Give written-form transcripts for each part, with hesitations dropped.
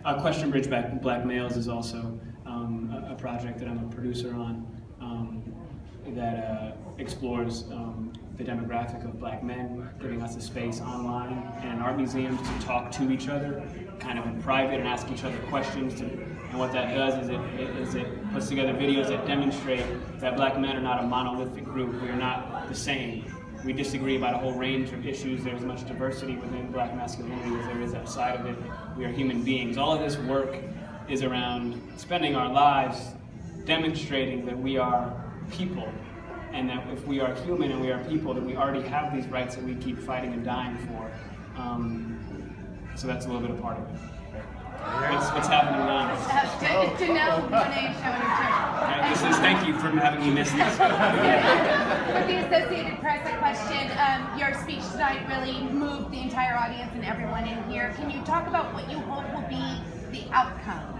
Question Bridge Black Males is also a project that I'm a producer on that explores the demographic of black men, giving us a space online and in art museums to talk to each other, kind of in private, and ask each other questions. And what that does is it puts together videos that demonstrate that black men are not a monolithic group. We are not the same. We disagree about a whole range of issues. There's much diversity within black masculinity as there is outside of it. We are human beings. All of this work is around spending our lives demonstrating that we are people, and that if we are human and we are people, that we already have these rights that we keep fighting and dying for. So that's a little bit of part of it. What's happening now? Thank you for having me miss this. With the Associated Press, a question. Your speech tonight really moved the entire audience and everyone in here. Can you talk about what you hope will be the outcome?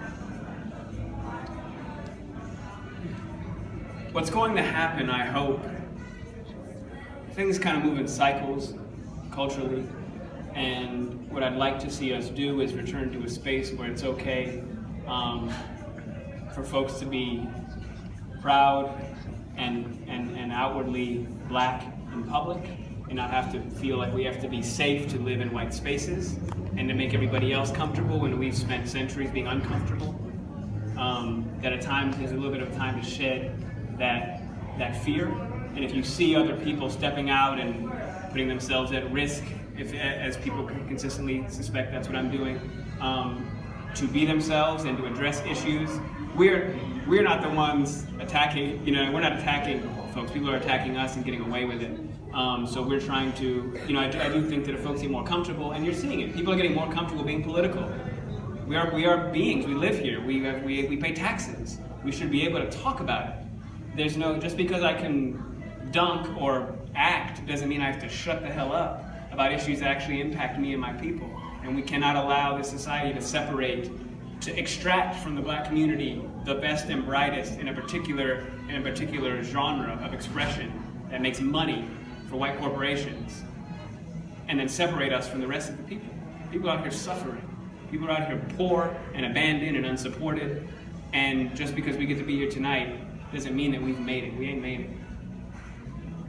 What's going to happen, I hope, things kind of move in cycles culturally, and what I'd like to see us do is return to a space where it's okay for folks to be proud and outwardly black in public, and not have to feel like we have to be safe to live in white spaces and to make everybody else comfortable when we've spent centuries being uncomfortable. That at times there's a little bit of time to shed that fear, and if you see other people stepping out and putting themselves at risk, as people consistently suspect that's what I'm doing, to be themselves and to address issues, we're not the ones attacking. We're not attacking folks. People are attacking us and getting away with it. So we're trying to. I do think that if folks get more comfortable, and you're seeing it, people are getting more comfortable being political. We are beings. We live here. We pay taxes. We should be able to talk about it. There's no, just because I can dunk or act doesn't mean I have to shut the hell up about issues that actually impact me and my people. And we cannot allow this society to separate, to extract from the black community the best and brightest in a particular genre of expression that makes money for white corporations, and then separate us from the rest of the people. People out here suffering. People are out here poor and abandoned and unsupported. And just because we get to be here tonight doesn't mean that we've made it. We ain't made it.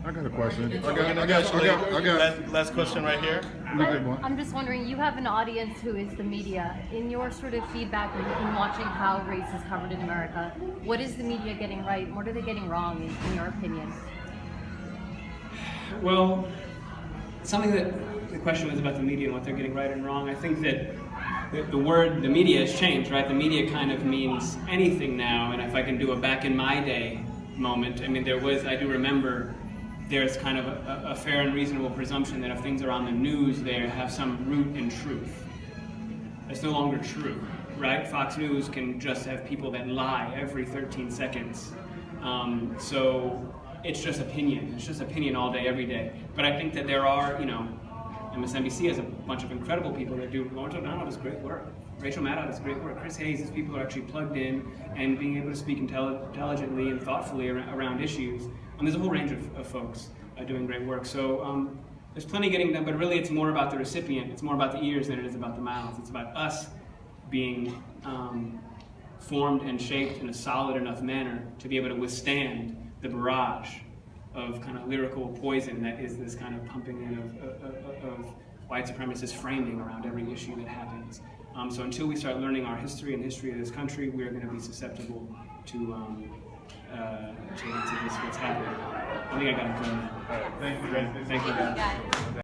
I got a question. I got last question right here. I'm just wondering, you have an audience who is the media. In your sort of feedback in watching how race is covered in America, what is the media getting right? What are they getting wrong, in your opinion? Well, something that the question was about the media and what they're getting right and wrong. I think that the word, the media, has changed, right? The media kind of means anything now, and if I can do a back in my day moment, I mean, I do remember there's kind of a fair and reasonable presumption that if things are on the news, they have some root in truth. That's no longer true, right? Fox News can just have people that lie every 13 seconds. So it's just opinion. It's just opinion all day, every day. But I think that there are, MSNBC has a bunch of incredible people that do. Lawrence O'Donnell does great work. Rachel Maddow does great work. Chris Hayes, these people are actually plugged in and being able to speak intelligently and thoughtfully around issues. And there's a whole range of folks doing great work. So there's plenty getting done, but really it's more about the recipient. It's more about the ears than it is about the mouths. It's about us being formed and shaped in a solid enough manner to be able to withstand the barrage of kind of lyrical poison that is this kind of pumping in of white supremacist framing around every issue that happens. So until we start learning our history and the history of this country, we're going to be susceptible to this, what's happening. I think I got it. Thank you. Thank you, guys.